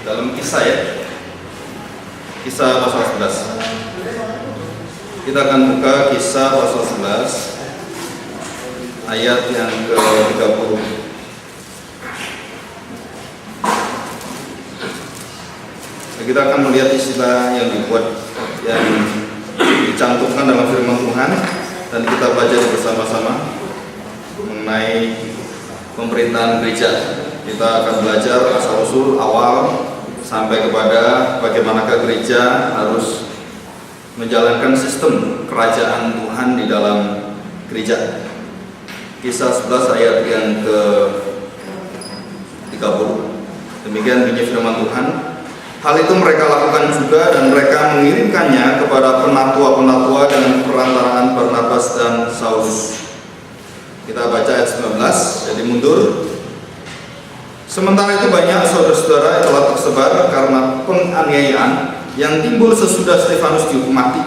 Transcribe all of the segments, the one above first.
dalam Kisah ya. Kisah pasal 11. Kita akan buka Kisah pasal 11 ayat yang ke-30. Kita akan melihat istilah yang dibuat, yang dicantumkan dalam firman Tuhan, dan kita baca bersama-sama mengenai pemerintahan gereja. Kita akan belajar asal-usul awal sampai kepada bagaimanakah gereja harus menjalankan sistem kerajaan Tuhan di dalam gereja. Kisah 11 ayat yang ke-30. Demikian bunyi firman Tuhan. Hal itu mereka lakukan juga, dan mereka mengirimkannya kepada penatua-penatua dengan perantaraan Barnabas dan Saulus. Kita baca ayat 19, jadi mundur. Sementara itu banyak saudara-saudara yang telah tersebar karena penganiayaan yang timbul sesudah Stefanus dihukum mati.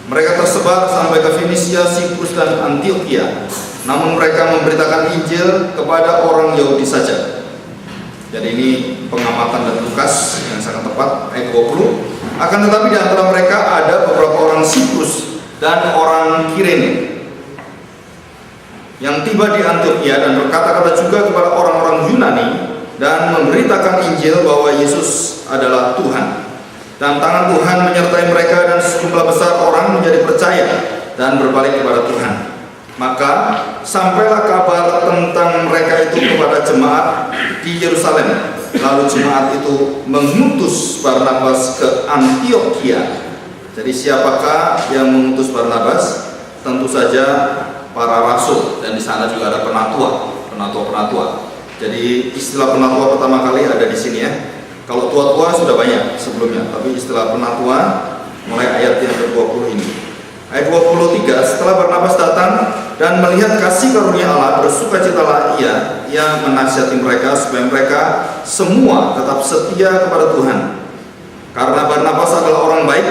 Mereka tersebar sampai ke Fenisia, Siprus, dan Antioquia. Namun mereka memberitakan Injil kepada orang Yahudi saja. Jadi ini pengamatan dan tugas yang sangat tepat, ayat 20. Akan tetapi di antara mereka ada beberapa orang Siprus dan orang Kirene yang tiba di Antioquia dan berkata-kata juga kepada orang-orang Yunani dan memberitakan Injil bahwa Yesus adalah Tuhan. Dan tangan Tuhan menyertai mereka, dan sejumlah besar orang menjadi percaya dan berbalik kepada Tuhan. Maka sampailah kabar tentang mereka itu kepada jemaat di Yerusalem. Lalu jemaat itu mengutus Barnabas ke Antioquia. Jadi siapakah yang mengutus Barnabas? Tentu saja para rasul, dan di sana juga ada penatua. Jadi istilah penatua pertama kali ada di sini ya. Kalau tua-tua sudah banyak sebelumnya, tapi istilah penatua mulai ayat yang ke-20 ini. Ayat 23, setelah Barnabas datang dan melihat kasih karunia Allah, bersukacitalah ia menasihati mereka supaya mereka semua tetap setia kepada Tuhan. Karena Barnabas adalah orang baik,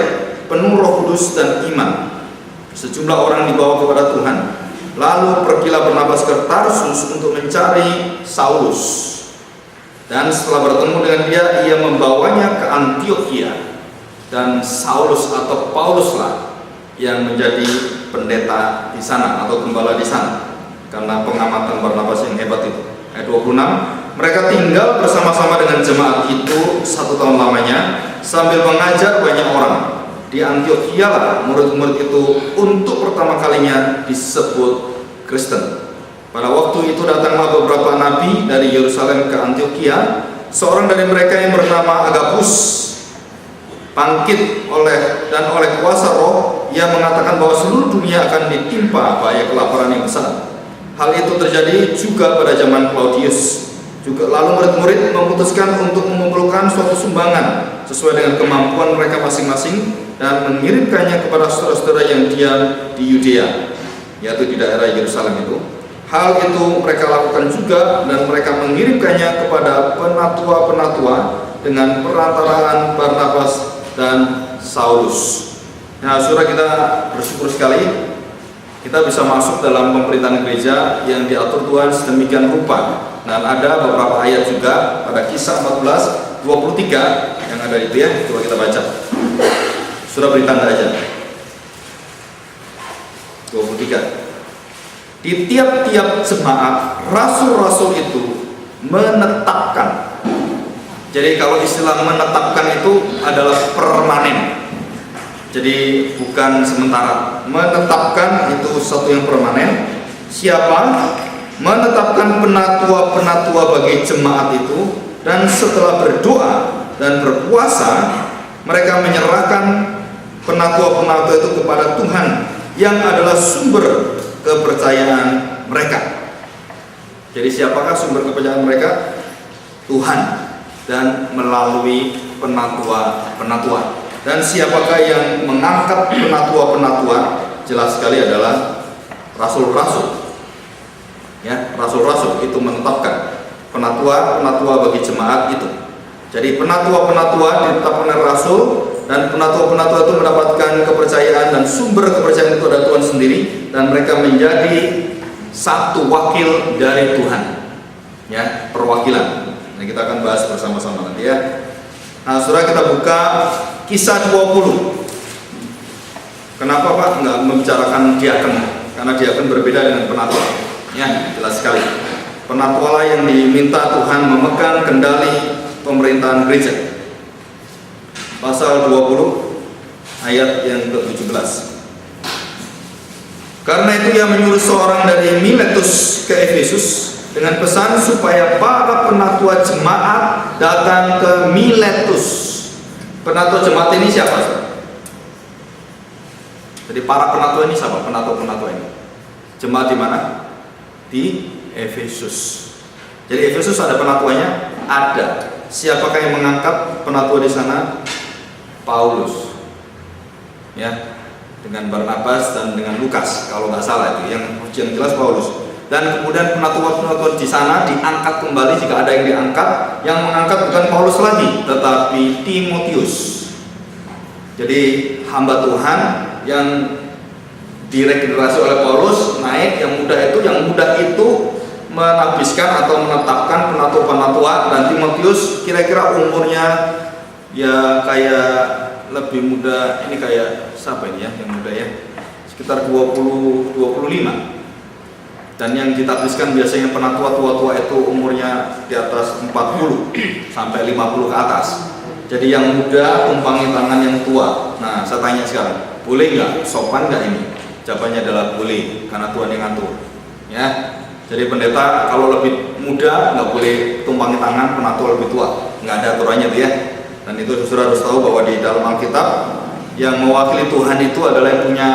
penuh Roh Kudus dan iman. Sejumlah orang dibawa kepada Tuhan. Lalu pergilah Barnabas ke Tarsus untuk mencari Saulus. Dan setelah bertemu dengan dia, ia membawanya ke Antioquia. Dan Saulus atau Paulus lah yang menjadi pendeta di sana atau gembala di sana, karena pengamatan Barnabas yang hebat itu. Ayat 26, mereka tinggal bersama-sama dengan jemaat itu 1 tahun lamanya sambil mengajar banyak orang. Di Antioquia lah murid-murid itu untuk pertama kalinya disebut Kristen. Pada waktu itu datanglah beberapa nabi dari Yerusalem ke Antioquia. Seorang dari mereka yang bernama Agabus bangkit oleh kuasa Roh. Ia mengatakan bahwa seluruh dunia akan ditimpa bahaya kelaparan yang besar. Hal itu terjadi juga pada zaman Claudius. Juga lalu murid-murid memutuskan untuk mengumpulkan suatu sumbangan sesuai dengan kemampuan mereka masing-masing dan mengirimkannya kepada saudara-saudara yang diam di Yudea, yaitu di daerah Yerusalem itu. Hal itu mereka lakukan juga, dan mereka mengirimkannya kepada penatua-penatua dengan perantaraan Barnabas dan Saulus. Nah, saudara, kita bersyukur sekali kita bisa masuk dalam pemerintahan gereja yang diatur Tuhan sedemikian rupa. Dan ada beberapa ayat juga pada Kisah 14, 23 yang ada itu ya. Coba kita baca. Saudara beri tanda aja. 23. Di tiap-tiap jemaat rasul-rasul itu menetapkan. Jadi kalau istilah menetapkan itu adalah permanen. Jadi bukan sementara. Menetapkan itu sesuatu yang permanen. Siapa? Menetapkan penatua-penatua bagi jemaat itu, dan setelah berdoa dan berpuasa mereka menyerahkan penatua-penatua itu kepada Tuhan yang adalah sumber kepercayaan mereka. Jadi siapakah sumber kepercayaan mereka? Tuhan, dan melalui penatua-penatua. Dan siapakah yang mengangkat penatua-penatua? Jelas sekali adalah rasul-rasul. Ya, rasul-rasul itu menetapkan penatua-penatua bagi jemaat itu. Jadi penatua-penatua ditetapkan oleh rasul, dan penatua-penatua itu mendapatkan kepercayaan, dan sumber kepercayaan itu adalah Tuhan sendiri, dan mereka menjadi satu wakil dari Tuhan. Ya, perwakilan. Nah, kita akan bahas bersama-sama nanti ya. Nah, saudara, kita buka Kisah 20. Kenapa Pak nggak membicarakan diaken? Karena diaken berbeda dengan penatua. Ya, jelas sekali. Penatua yang diminta Tuhan memegang kendali pemerintahan gereja. Pasal 20 ayat yang ke-17. Karena itu ia menyuruh seorang dari Miletus ke Efesus dengan pesan supaya para penatua jemaat datang ke Miletus. Penatua jemaat ini siapa? Jadi para penatua ini siapa? Penatua-penatua ini. Jemaat di mana? Di Efesus. Jadi Efesus ada penatuanya? Ada. Siapakah yang mengangkat penatua di sana? Paulus. Ya, dengan Barnabas dan dengan Lukas kalau nggak salah itu. Yang jelas Paulus. Dan kemudian penatua-penatua di sana diangkat kembali jika ada yang diangkat. Yang mengangkat bukan Paulus lagi, tetapi Timotius. Jadi hamba Tuhan yang diregenerasi oleh Paulus naik, yang muda itu menabiskan atau menetapkan penatua-penatua, dan Timotius kira-kira umurnya ya kayak lebih muda, ini kayak siapa ini ya yang muda ya, sekitar 20-25. Dan yang ditabiskan biasanya penatua tua-tua itu umurnya di atas 40 sampai 50 ke atas. Jadi yang muda tumpangi tangan yang tua. Nah, saya tanya sekarang, boleh nggak? Sopan nggak ini? Jawabannya adalah boleh, karena Tuhan yang ngatur. Ya, jadi pendeta kalau lebih muda nggak boleh tumpangi tangan penatua lebih tua, nggak ada aturannya tuh ya. Dan itu saudara harus tahu bahwa di dalam Alkitab yang mewakili Tuhan itu adalah yang punya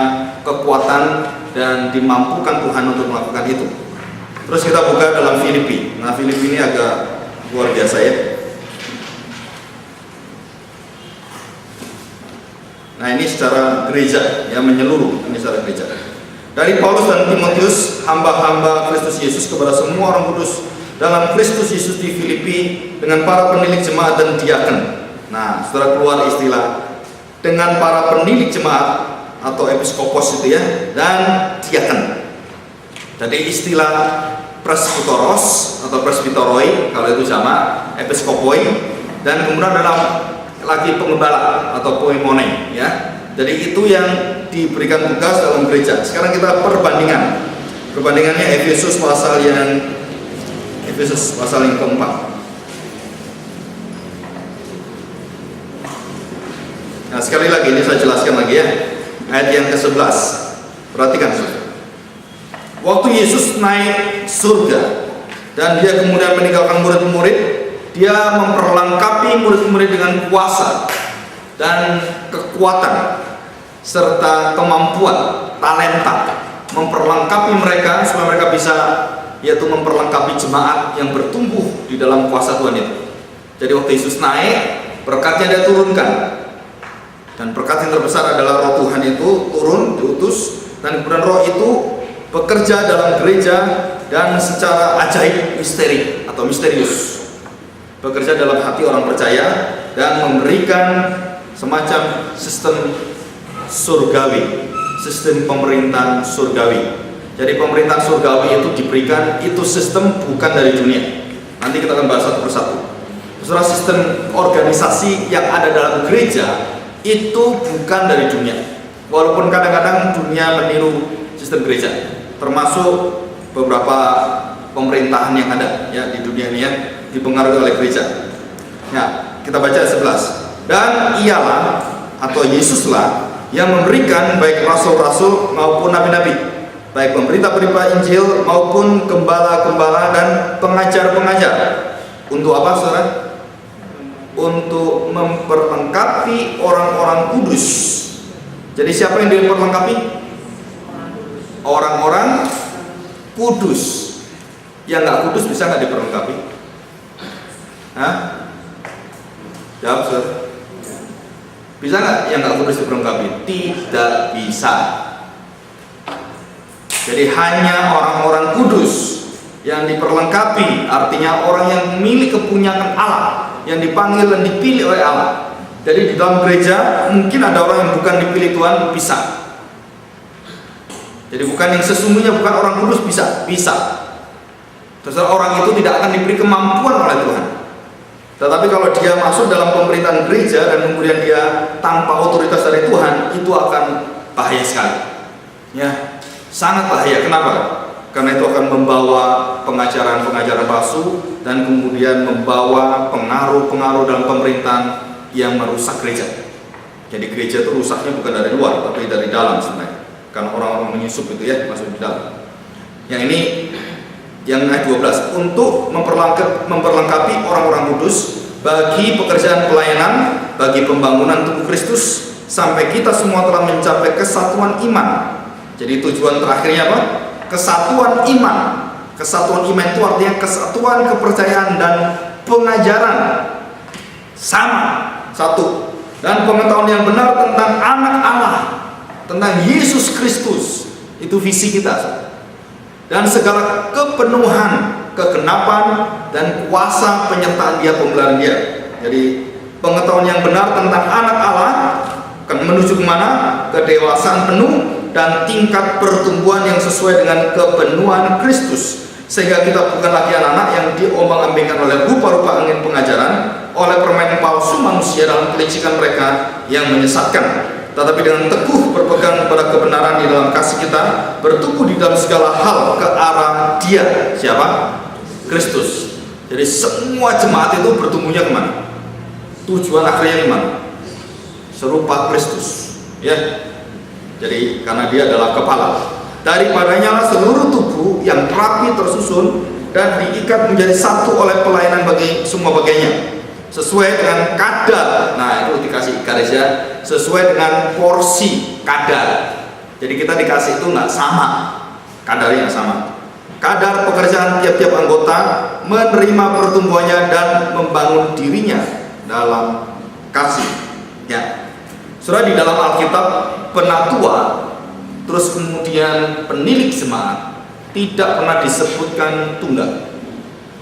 kekuatan dan dimampukan Tuhan untuk melakukan itu. Terus kita buka dalam Filipi. Nah, Filipi ini agak luar biasa ya. Nah, ini secara gereja ya, menyeluruh, ini secara gereja. Dari Paulus dan Timotius, hamba-hamba Kristus Yesus, kepada semua orang kudus dalam Kristus Yesus di Filipi, dengan para penilik jemaat dan diaken. Nah, setelah keluar istilah dengan para penilik jemaat atau episkopos itu ya, dan diaken. Jadi istilah presbiteros atau presbitoroi kalau itu sama, episkopoi, dan kemudian dalam lagi pengembala atau poimone ya. Jadi itu yang diberikan tugas dalam gereja. Sekarang kita perbandingan. Perbandingannya Efesus pasal yang keempat. Nah, sekali lagi ini saya jelaskan lagi ya. Ayat yang ke-11. Perhatikan. Waktu Yesus naik surga dan dia kemudian meninggalkan murid-murid, dia memperlengkapi murid-murid dengan kuasa dan kekuatan serta kemampuan, talenta, memperlengkapi mereka supaya mereka bisa, yaitu memperlengkapi jemaat yang bertumbuh di dalam kuasa Tuhan itu. Jadi waktu Yesus naik, berkatnya dia turunkan, dan berkat yang terbesar adalah Roh Tuhan itu turun, diutus, dan kemudian Roh itu bekerja dalam gereja dan secara ajaib, misteri atau misterius, bekerja dalam hati orang percaya dan memberikan semacam sistem surgawi, sistem pemerintahan surgawi. Jadi pemerintahan surgawi itu diberikan, itu sistem bukan dari dunia. Nanti kita akan bahas satu persatu. Saudara, sistem organisasi yang ada dalam gereja itu bukan dari dunia. Walaupun kadang-kadang dunia meniru sistem gereja, termasuk beberapa pemerintahan yang ada ya di dunia ini ya, dipengaruhi oleh gereja. Ya, kita baca 11. Dan ialah atau Yesuslah yang memberikan baik rasul-rasul maupun nabi-nabi, baik pemberita-pemberita Injil maupun gembala-gembala dan pengajar-pengajar. Untuk apa, saudara? Untuk memperlengkapi orang-orang kudus. Jadi siapa yang diperlengkapi? Orang-orang kudus. Yang nggak kudus bisa nggak diperlengkapi? Hah? Jawab, saudara. Bisa nggak yang nggak kudus diperlengkapi? Tidak bisa. Jadi hanya orang-orang kudus yang diperlengkapi, artinya orang yang memiliki kepunyaan Allah, yang dipanggil dan dipilih oleh Allah. Jadi di dalam gereja mungkin ada orang yang bukan dipilih Tuhan, bisa. Jadi bukan yang sesungguhnya bukan orang kudus, bisa. Terus orang itu tidak akan diberi kemampuan oleh Tuhan. Tetapi kalau dia masuk dalam pemerintahan gereja dan kemudian dia tanpa otoritas dari Tuhan, itu akan bahaya sekali. Ya, sangat bahaya. Kenapa? Karena itu akan membawa pengajaran-pengajaran palsu dan kemudian membawa pengaruh-pengaruh dalam pemerintahan yang merusak gereja. Jadi gereja itu rusaknya bukan dari luar, tapi dari dalam sebenarnya. Karena orang-orang menyusup itu ya, masuk di dalam. Yang ini yang ayat 12, untuk memperlengkapi orang-orang kudus bagi pekerjaan pelayanan, bagi pembangunan tubuh Kristus, sampai kita semua telah mencapai kesatuan iman. Jadi tujuan terakhirnya apa? Kesatuan iman. Kesatuan iman itu artinya kesatuan kepercayaan dan pengajaran sama, satu, dan pengetahuan yang benar tentang anak Allah, tentang Yesus Kristus. Itu visi kita. Dan segala kepenuhan, kegenapan, dan kuasa penyertaan dia, pemeliharaan dia. Jadi pengetahuan yang benar tentang anak Allah akan menuju kemana? Kedewasaan penuh dan tingkat pertumbuhan yang sesuai dengan kepenuhan Kristus, sehingga kita bukan lagi anak-anak yang diombang-ambingkan oleh rupa-rupa angin pengajaran, oleh permainan palsu manusia dalam kelicikan mereka yang menyesatkan, tetapi dengan teguh berpegang kepada kebenaran di dalam kasih kita, bertumbuh di dalam segala hal ke arah Dia. Siapa? Kristus. Jadi semua jemaat itu bertumbuhnya kemana? Tujuan akhirnya kemana? Serupa Kristus. Ya. Jadi karena Dia adalah kepala. Daripadanya lah seluruh tubuh yang rapi tersusun dan diikat menjadi satu oleh pelayanan bagi semua bagiannya, sesuai dengan kadar. Nah, itu dikasih garisnya, sesuai dengan porsi kadar. Jadi kita dikasih itu nggak sama, kadarnya sama. Kadar pekerjaan tiap-tiap anggota, menerima pertumbuhannya dan membangun dirinya dalam kasih. Ya, Saudara, di dalam Alkitab penatua, terus kemudian penilik semangat, tidak pernah disebutkan tunggal,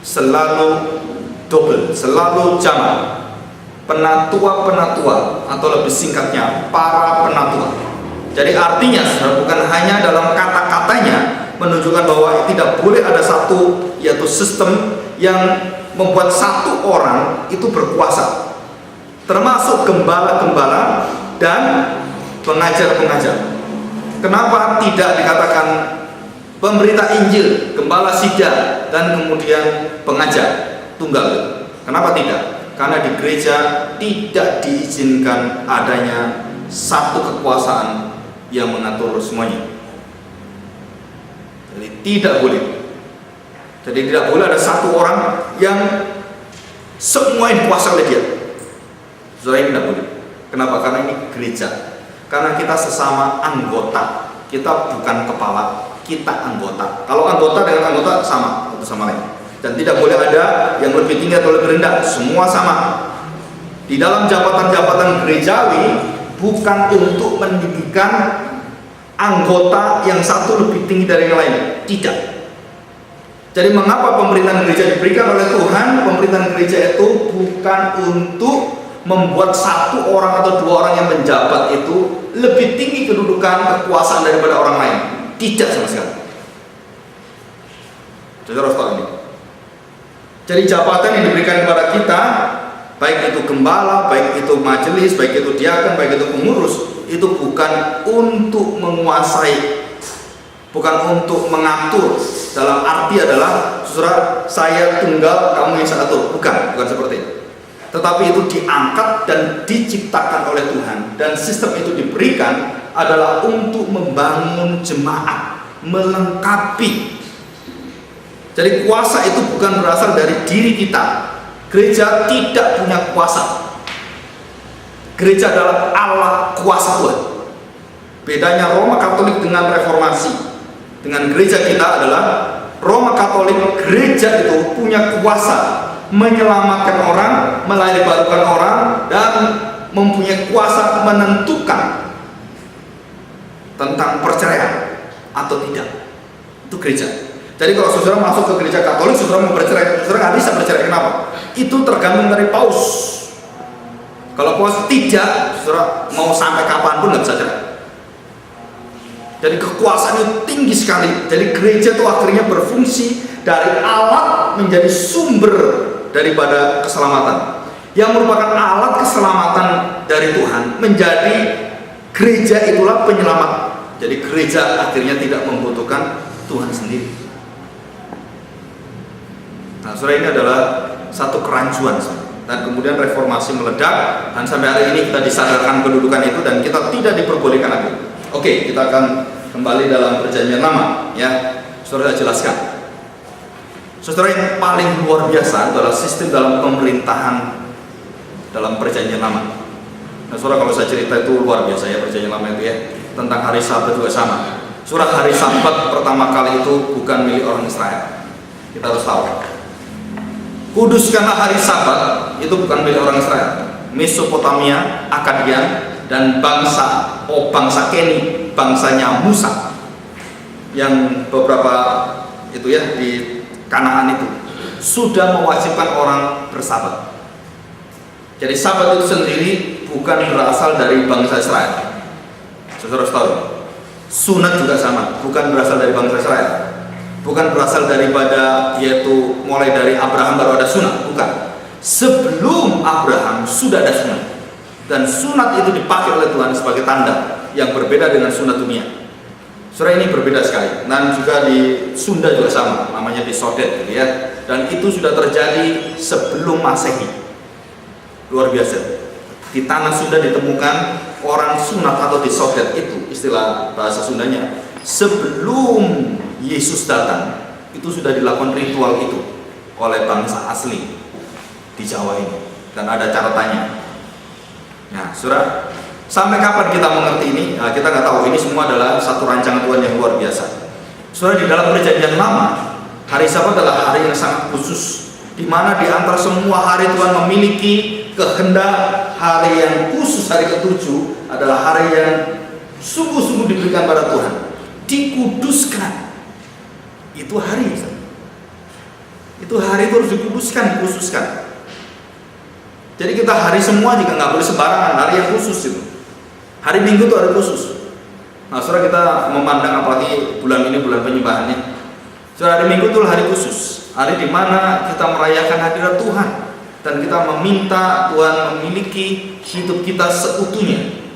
selalu double, selalu jamak. Penatua-penatua, atau lebih singkatnya para penatua. Jadi artinya bukan hanya dalam kata-katanya menunjukkan bahwa tidak boleh ada satu, yaitu sistem yang membuat satu orang itu berkuasa, termasuk gembala-gembala dan pengajar-pengajar. Kenapa tidak dikatakan pemberita Injil, gembala sidang, dan kemudian pengajar tunggal? Kenapa tidak? Karena di gereja tidak diizinkan adanya satu kekuasaan yang mengatur semuanya. Jadi tidak boleh. Jadi tidak boleh ada satu orang yang semua dikuasai oleh dia. Saudara, ini tidak boleh. Kenapa? Karena ini gereja. Karena kita sesama anggota. Kita bukan kepala, kita anggota. Kalau anggota dengan anggota sama, satu sama lain. Dan tidak boleh ada yang lebih tinggi atau lebih rendah, semua sama. Di dalam jabatan-jabatan gerejawi bukan untuk meninggikan anggota yang satu lebih tinggi dari yang lain, tidak. Jadi mengapa pemerintahan gereja diberikan oleh Tuhan? Pemerintahan gereja itu bukan untuk membuat satu orang atau dua orang yang menjabat itu lebih tinggi kedudukan kekuasaan daripada orang lain, tidak sama sekali. Jadi harus tahu ini. Jadi jabatan yang diberikan kepada kita, baik itu gembala, baik itu majelis, baik itu diaken, baik itu pengurus, itu bukan untuk menguasai, bukan untuk mengatur. Dalam arti adalah, saudara, saya tunggal, kamu yang saya atur. Bukan seperti itu. Tetapi itu diangkat dan diciptakan oleh Tuhan, dan sistem itu diberikan adalah untuk membangun jemaat, melengkapi. Jadi kuasa itu bukan berasal dari diri kita. Gereja tidak punya kuasa. Gereja adalah Allah kuasa Tuhan. Bedanya Roma Katolik dengan Reformasi, dengan gereja kita adalah Roma Katolik, gereja itu punya kuasa menyelamatkan orang, melahirkan orang, dan mempunyai kuasa menentukan tentang perceraian atau tidak. Itu gereja. Jadi kalau saudara masuk ke gereja Katolik, saudara mau bercerai, saudara nggak bisa bercerai. Kenapa? Itu tergantung dari paus. Kalau paus tidak, saudara mau sampai kapanpun nggak bisa cerai. Jadi kekuasaannya tinggi sekali. Jadi gereja itu akhirnya berfungsi dari alat menjadi sumber daripada keselamatan, yang merupakan alat keselamatan dari Tuhan, menjadi gereja itulah penyelamat. Jadi gereja akhirnya tidak membutuhkan Tuhan sendiri. Nah, saudara, ini adalah satu kerancuan, dan kemudian reformasi meledak, dan sampai hari ini kita disadarkan kedudukan itu dan kita tidak diperbolehkan lagi. Oke, kita akan kembali dalam Perjanjian Lama, ya. Saudara jelaskan. Saudara, yang paling luar biasa adalah sistem dalam pemerintahan dalam Perjanjian Lama. Nah, saudara, kalau saya cerita itu luar biasa ya, Perjanjian Lama itu ya. Tentang hari Sabat juga sama. Surah hari Sabat pertama kali itu bukan milik orang Israel. Kita harus tahu. Kuduskanlah hari Sabat itu bukan milik orang Israel. Mesopotamia, Akadian, dan bangsa Keni, bangsanya Musa, yang beberapa itu ya di Kanaan itu sudah mewajibkan orang bersabat. Jadi sabat itu sendiri bukan berasal dari bangsa Israel. Saudara tahu, sunat juga sama, bukan berasal dari bangsa Israel, bukan berasal daripada, yaitu mulai dari Abraham baru ada sunat, bukan. Sebelum Abraham sudah ada sunat, dan sunat itu dipakai oleh Tuhan sebagai tanda yang berbeda dengan sunat dunia. Surah ini berbeda sekali, dan juga di Sunda juga sama, namanya di Sodet, gitu ya. Dan itu sudah terjadi sebelum Masehi. Luar biasa. Di tanah Sunda ditemukan orang sunat atau disodet, itu istilah bahasa Sundanya. Sebelum Yesus datang, itu sudah dilakukan ritual itu oleh bangsa asli di Jawa ini, dan ada catatannya. Nah, saudara, sampai kapan kita mengerti ini? Nah, kita nggak tahu. Ini semua adalah satu rancangan Tuhan yang luar biasa. Saudara, di dalam Perjanjian Lama, hari Sabat adalah hari yang sangat khusus, di mana di antara semua hari Tuhan memiliki kehendak. Hari yang khusus, hari ke-7, adalah hari yang sungguh-sungguh diberikan pada Tuhan, dikuduskan. Itu hari, itu hari itu harus dikuduskan, dikhususkan. Jadi kita hari semua juga nggak boleh sembarangan, hari yang khusus itu. Hari Minggu itu hari khusus. Nah, saudara, kita memandang apalagi bulan ini bulan penyembahannya. Saudara, hari Minggu itu hari khusus, hari di mana kita merayakan hadirat Tuhan dan kita meminta Tuhan memiliki hidup kita seutuhnya,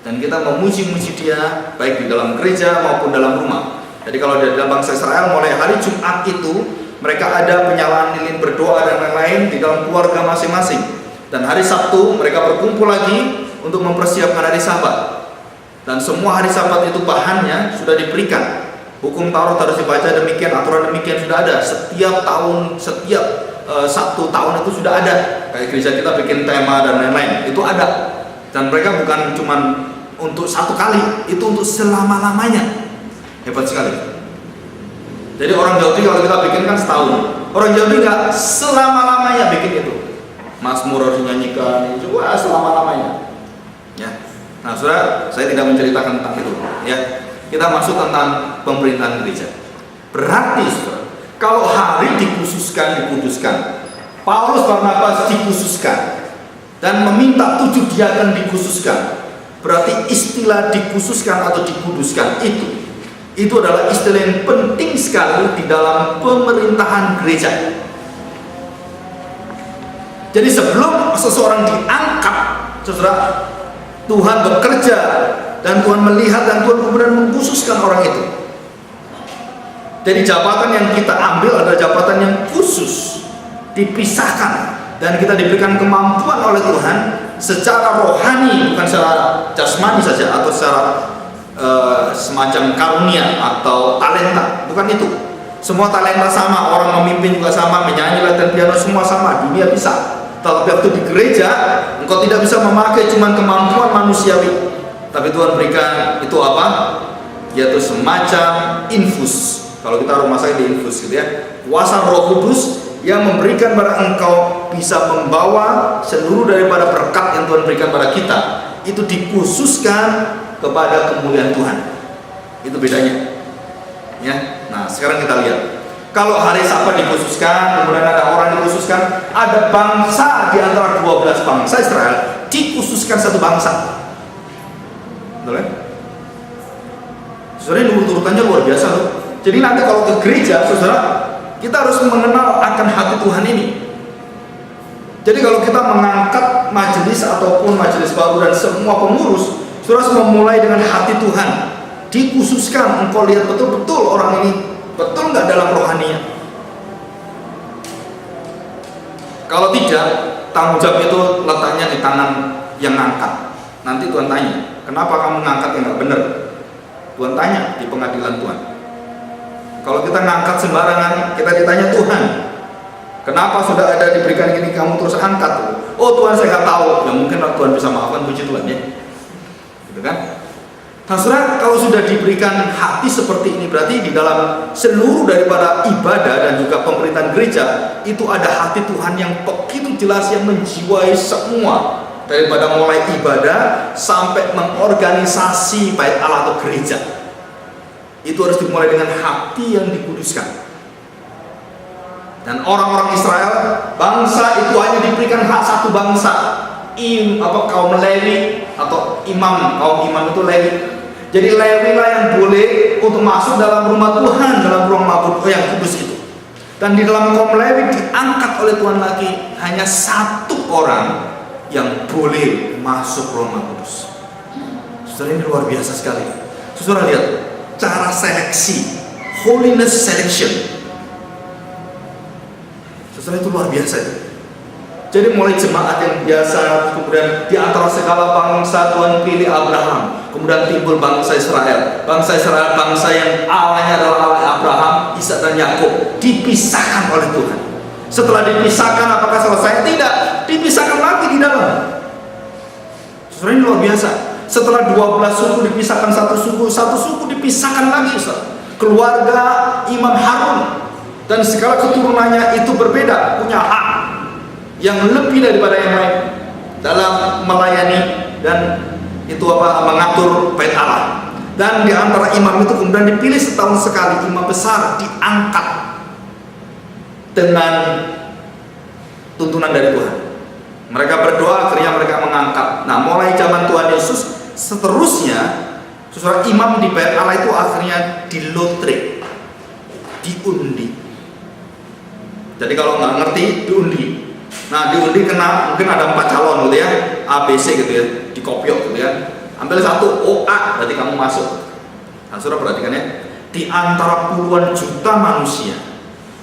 dan kita memuji-muji Dia baik di dalam gereja maupun dalam rumah. Jadi kalau di dalam bangsa Israel, mulai hari Jumat itu mereka ada penyalaan lilin, berdoa dan lain-lain di dalam keluarga masing-masing. Dan hari Sabtu mereka berkumpul lagi untuk mempersiapkan hari Sabat. Dan semua hari Sabat itu bahannya sudah diberikan. Hukum Taurat harus dibaca demikian, aturan demikian sudah ada. Setiap tahun, setiap Sabtu tahun itu sudah ada. Kayak gereja kita bikin tema dan lain-lain, itu ada. Dan mereka bukan cuma untuk satu kali, itu untuk selama-lamanya. Hebat sekali. Jadi orang Yahudi kalau kita bikin kan setahun, orang Yahudi nggak selama-lamanya bikin itu. Mazmur harus dinyanyikan, itu selama-lamanya. Ya. Nah, saudara, saya tidak menceritakan tentang itu. Ya, kita masuk tentang pemerintahan gereja. Berarti, saudara, kalau hari dikhususkan, dikuduskan, Paulus Barnabas dikhususkan dan meminta 7 diaken dikhususkan, berarti istilah dikhususkan atau dikuduskan itu adalah istilah yang penting sekali di dalam pemerintahan gereja. Jadi sebelum seseorang diangkat, saudara, Tuhan bekerja dan Tuhan melihat dan Tuhan kemudian mengkhususkan orang itu. Jadi jabatan yang kita ambil adalah jabatan yang khusus, dipisahkan, dan kita diberikan kemampuan oleh Tuhan secara rohani, bukan secara jasmani saja atau secara semacam karunia atau talenta, bukan itu. Semua talenta sama, orang memimpin juga sama, menyanyi, latihan piano semua sama, dunia bisa. Tapi waktu di gereja, engkau tidak bisa memakai cuma kemampuan manusiawi, tapi Tuhan berikan itu apa? Yaitu semacam infus. Kalau kita rumah sakit di infus gitu ya, kuasa Roh Kudus yang memberikan pada engkau bisa membawa seluruh daripada berkat yang Tuhan berikan pada kita, itu dikhususkan kepada kemuliaan Tuhan. Itu bedanya. Ya. Nah, sekarang kita lihat. Kalau hari Sabat dikhususkan, kemudian ada orang dikhususkan, ada bangsa di antara 12 bangsa Israel dikhususkan satu bangsa. Betul ya? Saudara, ini urut-urutannya luar biasa loh. Jadi nanti kalau ke gereja, saudara, kita harus mengenal akan hati Tuhan ini. Jadi kalau kita mengangkat majelis ataupun majelis baru dan semua pengurus, saudara semua mulai dengan hati Tuhan. Dikhususkan engkau lihat betul-betul orang ini betul nggak dalam rohaninya. Kalau tidak, tanggung jawab itu letaknya di tangan yang ngangkat. Nanti Tuhan tanya, kenapa kamu ngangkat yang nggak benar? Tuhan tanya di pengadilan Tuhan. Kalau kita ngangkat sembarangan, kita ditanya Tuhan, kenapa sudah ada diberikan gini kamu terus angkat? Oh Tuhan saya nggak tahu. Ya mungkin Tuhan bisa maafkan, puji Tuhan ya. Gitu kan? Nah saudara, kalau sudah diberikan hati seperti ini, berarti di dalam seluruh daripada ibadah dan juga pemerintahan gereja itu ada hati Tuhan yang begitu jelas yang menjiwai semua, daripada mulai ibadah sampai mengorganisasi bait Allah atau gereja. Itu harus dimulai dengan hati yang dikuduskan. Dan orang-orang Israel, bangsa itu hanya diberikan hak satu bangsa, kaum Lewi atau imam. Kaum imam itu Lewi. Jadi Lewi lah yang boleh untuk masuk dalam rumah Tuhan, dalam ruang mabut yang kudus itu. Dan di dalam kaum Lewi diangkat oleh Tuhan lagi hanya satu orang yang boleh masuk ruang kudus. Saudara, ini luar biasa sekali. Saudara lihat cara seleksi, holiness selection. Saudara, itu luar biasa itu. Jadi mulai jemaat yang biasa, kemudian di antara segala bangsa Tuhan pilih Abraham, kemudian timbul bangsa Israel. Bangsa Israel, bangsa yang Allahnya adalah Allah Abraham, Ishak dan Yakub, dipisahkan oleh Tuhan. Setelah dipisahkan, apakah selesai? Tidak, dipisahkan lagi di dalam. Saudara, ini luar biasa. Setelah 12 suku dipisahkan satu suku dipisahkan lagi. Keluarga Imam Harun dan segala keturunannya itu berbeda, punya hak yang lebih daripada yang lain dalam melayani dan mengatur bait Allah. Dan di antara imam itu kemudian dipilih setahun sekali imam besar, diangkat dengan tuntunan dari Tuhan. Mereka berdoa, akhirnya mereka mengangkat. Nah, mulai zaman Tuhan Yesus seterusnya, saudara, imam di bait Allah itu akhirnya dilotre, diundi. Jadi kalau nggak ngerti, diundi. Nah, diundi kena, mungkin ada 4 calon gitu ya, A, B, C gitu ya, dikopiok gitu ya. Ambil satu, A, berarti kamu masuk. Nah, saudara perhatikan ya, di antara puluhan juta manusia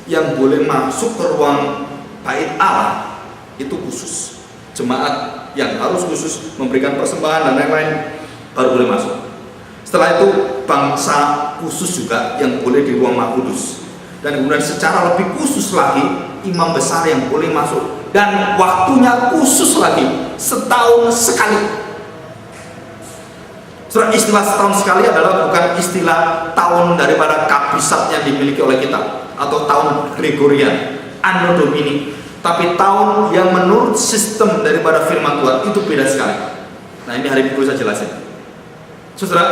yang boleh masuk ke ruang bait Allah itu khusus. Jemaat yang harus khusus memberikan persembahan dan lain-lain baru boleh masuk. Setelah itu bangsa khusus juga yang boleh di ruang Maha Kudus. Dan kemudian secara lebih khusus lagi imam besar yang boleh masuk. Dan waktunya khusus lagi, setahun sekali. Setelah istilah setahun sekali adalah bukan istilah tahun daripada kabisat yang dimiliki oleh kita atau tahun Gregorian, Anno Domini, tapi tahun yang menurut sistem daripada firman Tuhan itu beda sekali. Nah, ini hari Minggu saya jelasin. Saudara,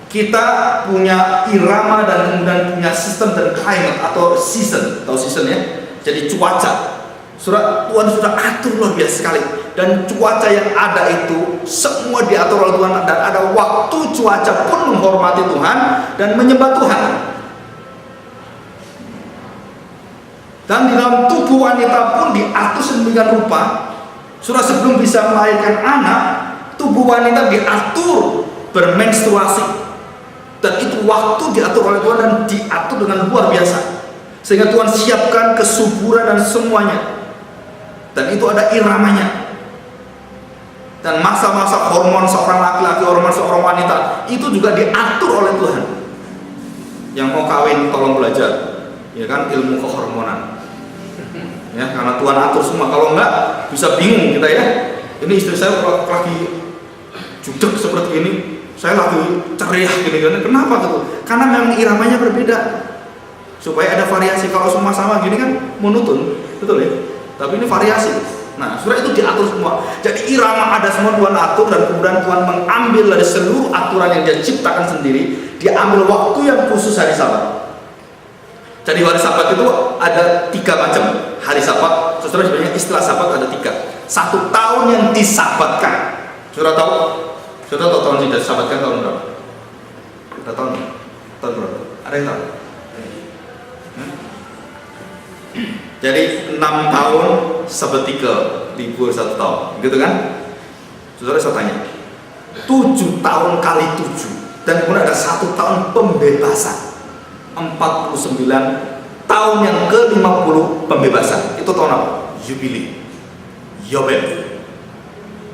kita punya irama dan kemudian punya sistem dan climate atau season, tahu season ya? Jadi cuaca. Saudara, Tuhan sudah atur luar biasa sekali. Dan cuaca yang ada itu semua diatur oleh Tuhan, dan ada waktu cuaca pun menghormati Tuhan dan menyembah Tuhan. Dan di dalam tubuh wanita pun diatur sedemikian rupa. Saudara, sebelum bisa melahirkan anak, tubuh wanita diatur bermenstruasi. Dan itu waktu diatur oleh Tuhan dan diatur dengan luar biasa. Sehingga Tuhan siapkan kesuburan dan semuanya. Dan itu ada iramanya. Dan masa-masa hormon seorang laki-laki, hormon seorang wanita itu juga diatur oleh Tuhan. Yang mau kawin tolong belajar, ya kan, ilmu kehormonan. Ya, karena Tuhan atur semua. Kalau enggak bisa bingung kita ya. Ini istri saya lagi judek seperti ini, saya lagi ceria gini-gini. Kenapa gitu? Karena memang iramanya berbeda. Supaya ada variasi. Kalau semua sama gini kan monoton, betul ya? Tapi ini variasi. Nah, sudah itu diatur semua. Jadi irama ada semua Tuhan atur, dan kemudian Tuhan mengambil dari seluruh aturan yang Dia ciptakan sendiri, Dia ambil waktu yang khusus hari Sabat. Jadi hari Sabat itu ada 3 macam hari Sabat. Saudara, sebenarnya istilah Sabat ada 3. 1 tahun yang disabatkan. Saudara tahu? Saudara tahu tahun yang disabatkan tahun berapa? Ada tahun? Tahun berapa? Ada yang tahu? Jadi 6 tahun sepertiga libur 1 tahun, gitu kan? Saudara saya tanya, 7 tahun kali 7, dan kemudian ada 1 tahun pembebasan, 49 tahun yang ke-50 pembebasan. Itu tahun apa? Yubile, Yobel,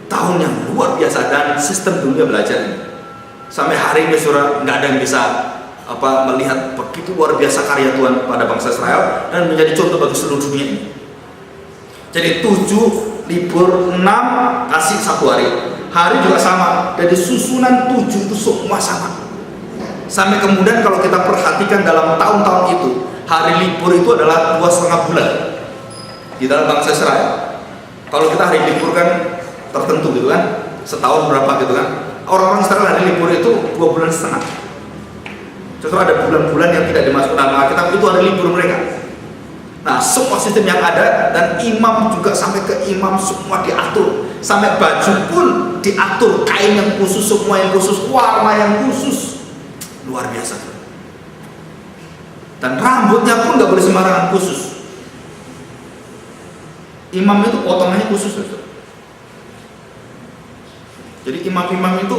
tahun yang luar biasa. Dan sistem dunia belajar ini sampai hari ini saudara nggak ada yang bisa melihat begitu luar biasa karya Tuhan pada bangsa Israel dan menjadi contoh bagi seluruh dunia ini. Jadi 7 libur, 6 kasih 1 hari. Hari juga sama. Jadi susunan 7 itu semua sama. Sampai kemudian kalau kita perhatikan dalam tahun-tahun itu, hari libur itu adalah 2,5 bulan di dalam bangsa Israel. Kalau kita hari libur kan tertentu gitu kan, setahun berapa gitu kan. Orang-orang Israel hari libur itu 2,5 bulan. Justru ada bulan-bulan yang tidak dimasukkan dalam Alkitab, itu hari libur mereka. Nah, semua sistem yang ada, dan imam juga sampai ke imam semua diatur, sampai baju pun diatur, kain yang khusus, semua yang khusus, warna yang khusus, luar biasa. Dan rambutnya pun nggak boleh sembarangan, khusus. Imam itu potongannya khusus. Jadi imam-imam itu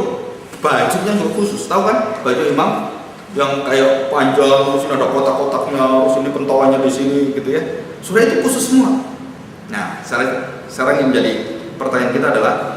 bajunya juga khusus, tahu kan? Baju imam yang kayak panjang, terus ada kotak-kotaknya, terus ini pentolannya di sini gitu ya. Sudah itu khusus semua. Nah, sekarang yang menjadi pertanyaan kita adalah,